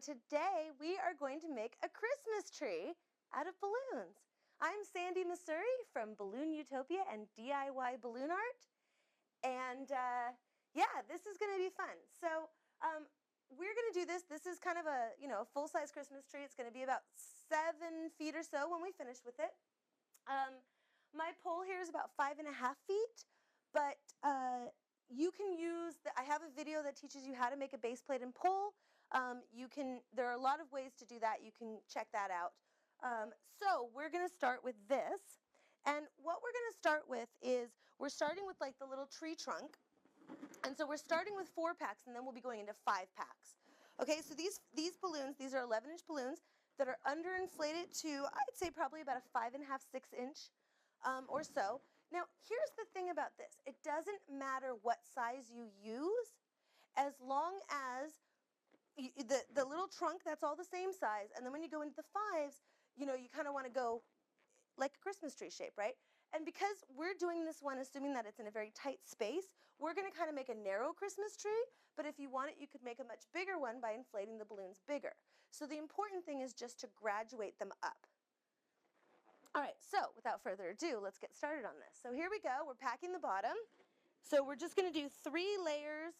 today we are going to make a Christmas tree out of balloons. I'm Sandy Missouri from Balloon Utopia and DIY Balloon Art. And yeah, this is going to be fun. So we're going to do this. This is kind of a, full-size Christmas tree. It's going to be about 7 feet or so when we finish with it. My pole here is about 5.5 feet, but you can use, I have a video that teaches you how to make a base plate and pole. There are a lot of ways to do that. You can check that out. So we're going to start with this. And what we're going to start with is we're starting with like the little tree trunk. And so we're starting with 4 packs, and then we'll be going into 5 packs. Okay, so these balloons, these are 11-inch balloons that are underinflated to, I'd say probably about a 5.5, 6-inch or so. Now, here's the thing about this. It doesn't matter what size you use, as long as the little trunk, that's all the same size. And then when you go into the 5s, you kind of want to go like a Christmas tree shape, right? And because we're doing this one assuming that it's in a very tight space, we're going to kind of make a narrow Christmas tree. But if you want it, you could make a much bigger one by inflating the balloons bigger. So the important thing is just to graduate them up. All right, so without further ado, let's get started on this. So here we go. We're packing the bottom. So we're just going to do 3 layers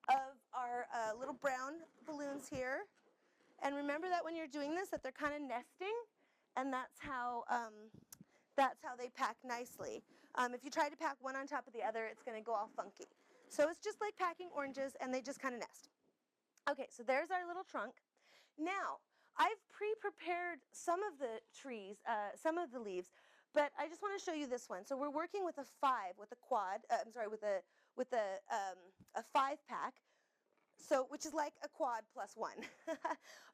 of our little brown balloons here. And remember that when you're doing this, that they're kind of nesting, and that's how they pack nicely. If you try to pack one on top of the other, it's going to go all funky. So it's just like packing oranges, and they just kind of nest. Okay, so there's our little trunk. Now, I've pre-prepared some of the trees, some of the leaves, but I just want to show you this one. So we're working with a 5, with a quad. With a 5-pack. So, which is like a quad plus 1.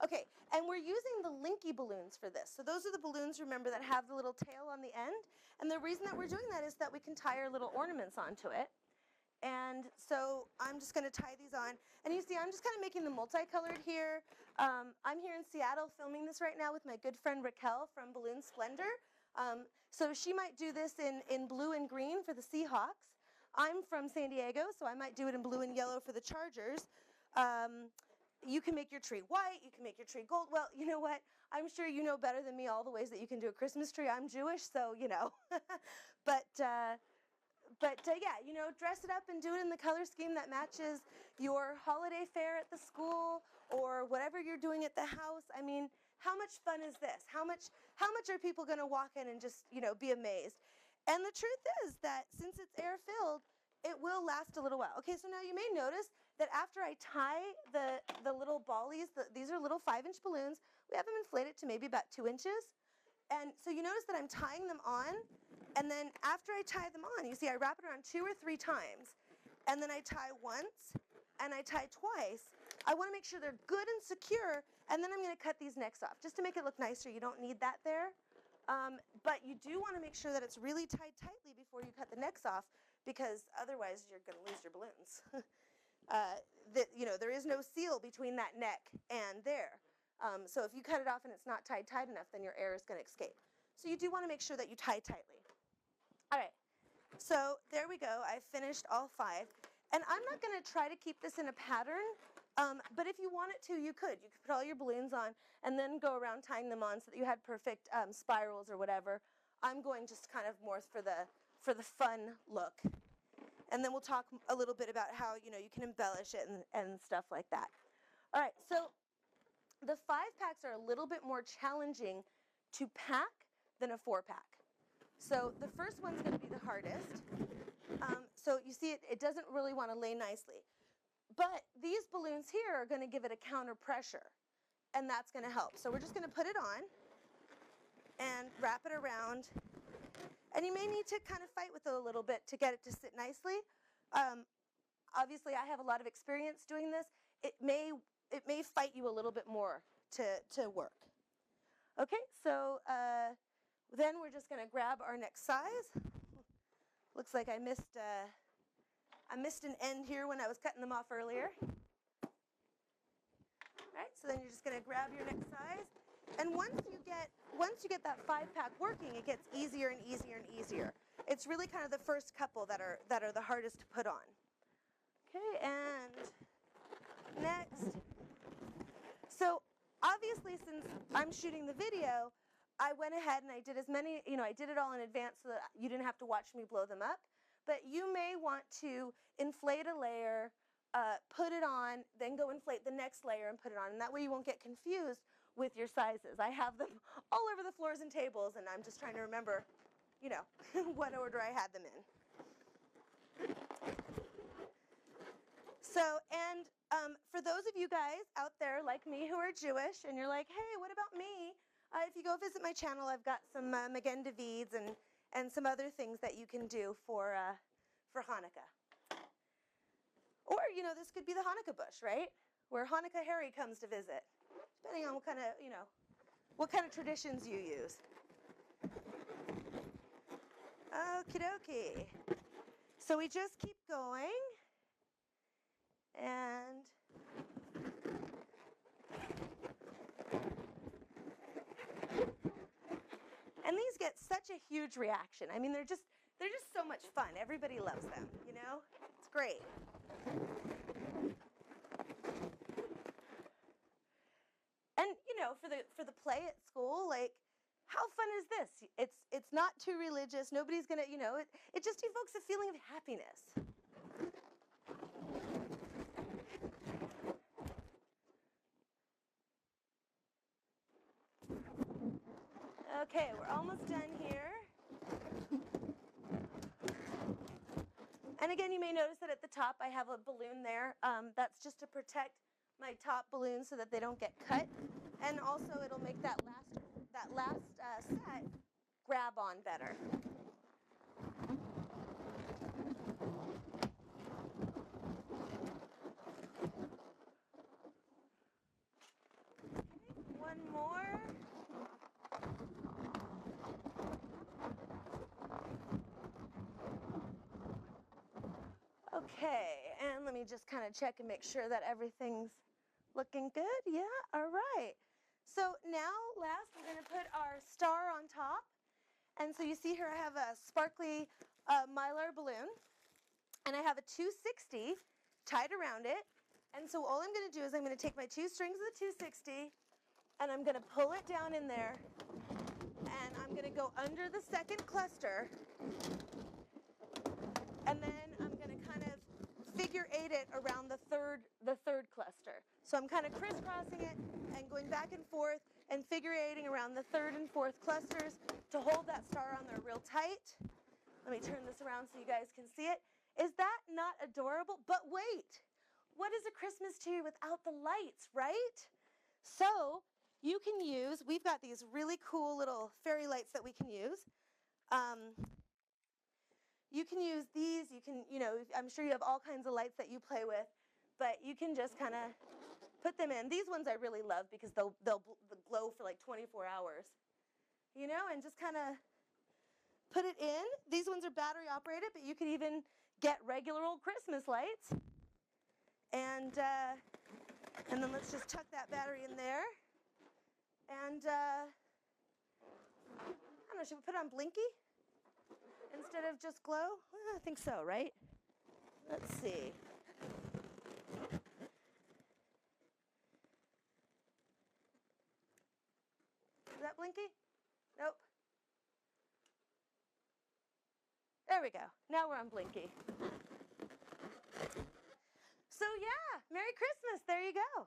Okay, and we're using the Linky balloons for this. So those are the balloons, remember, that have the little tail on the end. And the reason that we're doing that is that we can tie our little ornaments onto it. And so I'm just going to tie these on. And you see, I'm just kind of making them multicolored here. I'm here in Seattle filming this right now with my good friend Raquel from Balloon Splendor. So she might do this in blue and green for the Seahawks. I'm from San Diego, so I might do it in blue and yellow for the Chargers. You can make your tree white, you can make your tree gold. Well, you know what? I'm sure you know better than me all the ways that you can do a Christmas tree. I'm Jewish, so but yeah, dress it up and do it in the color scheme that matches your holiday fair at the school or whatever you're doing at the house. I mean, how much fun is this? How much are people going to walk in and just, be amazed? And the truth is that since it's air-filled, it will last a little while. Okay, so now you may notice that after I tie the little ballies, these are little 5-inch balloons, we have them inflated to maybe about 2 inches. And so you notice that I'm tying them on, and then after I tie them on, you see I wrap it around 2 or 3 times, and then I tie once, and I tie twice. I want to make sure they're good and secure, and then I'm going to cut these necks off, just to make it look nicer. You don't need that there. But you do want to make sure that it's really tied tightly before you cut the necks off, because otherwise you're going to lose your balloons. There is no seal between that neck and there. So if you cut it off and it's not tied tight enough, then your air is going to escape. So you do want to make sure that you tie tightly. All right, so there we go. I finished all 5. And I'm not going to try to keep this in a pattern, but if you wanted to, you could. You could put all your balloons on and then go around tying them on so that you had perfect spirals or whatever. I'm going just kind of more for the fun look. And then we'll talk a little bit about how, you can embellish it and stuff like that. All right, so the 5-packs are a little bit more challenging to pack than a 4-pack. So the first one's going to be the hardest. So you see it doesn't really want to lay nicely. But these balloons here are going to give it a counter pressure, and that's going to help. So we're just going to put it on and wrap it around. And you may need to kind of fight with it a little bit to get it to sit nicely. Obviously, I have a lot of experience doing this. It may fight you a little bit more to work. Okay, so then we're just going to grab our next size. Looks like I missed an end here when I was cutting them off earlier. All right, so then you're just going to grab your next size. And once you get that 5-pack working, it gets easier and easier and easier. It's really kind of the first couple that are the hardest to put on. Okay, and next. So obviously, since I'm shooting the video, I went ahead and I did as many, I did it all in advance so that you didn't have to watch me blow them up. But you may want to inflate a layer, put it on, then go inflate the next layer and put it on. And that way you won't get confused with your sizes. I have them all over the floors and tables, and I'm just trying to remember, what order I had them in. So, and for those of you guys out there like me who are Jewish, and you're like, hey, what about me? If you go visit my channel, I've got some Magen Davids and some other things that you can do for Hanukkah. Or, this could be the Hanukkah bush, right? Where Hanukkah Harry comes to visit, depending on what kind of traditions you use. Okie dokie. So we just keep going. And these get such a huge reaction. I mean, they're just so much fun. Everybody loves them, It's great. And, for the play at school, like, how fun is this? It's not too religious. Nobody's going to, it just evokes a feeling of happiness. Okay, we're almost done here. And again, you may notice that at the top I have a balloon there. That's just to protect my top balloons so that they don't get cut. And also it'll make that last set grab on better. Okay, one more. Okay, and let me just kind of check and make sure that everything's looking good. Yeah, all right. So now, last, we're going to put our star on top. And so you see here I have a sparkly mylar balloon. And I have a 260 tied around it. And so all I'm going to do is I'm going to take my 2 strings of the 260, and I'm going to pull it down in there. And I'm going to go under the second cluster. And then I'm going to kind of figure 8 it around the third cluster. So I'm kind of crisscrossing it and going back and forth and figure 8ing around the 3rd and 4th clusters to hold that star on there real tight. Let me turn this around so you guys can see it. Is that not adorable? But wait, what is a Christmas tree without the lights, right? So you can use, we've got these really cool little fairy lights that we can use. You can use these, you can, I'm sure you have all kinds of lights that you play with, but you can just kind of put them in. These ones I really love because they'll glow for like 24 hours, and just kind of put it in. These ones are battery operated, but you could even get regular old Christmas lights. And then let's just tuck that battery in there. And I don't know, should we put on Blinky instead of just glow? Well, I think so, right? Let's see. Is that Blinky? Nope. There we go. Now we're on Blinky. So yeah, Merry Christmas. There you go.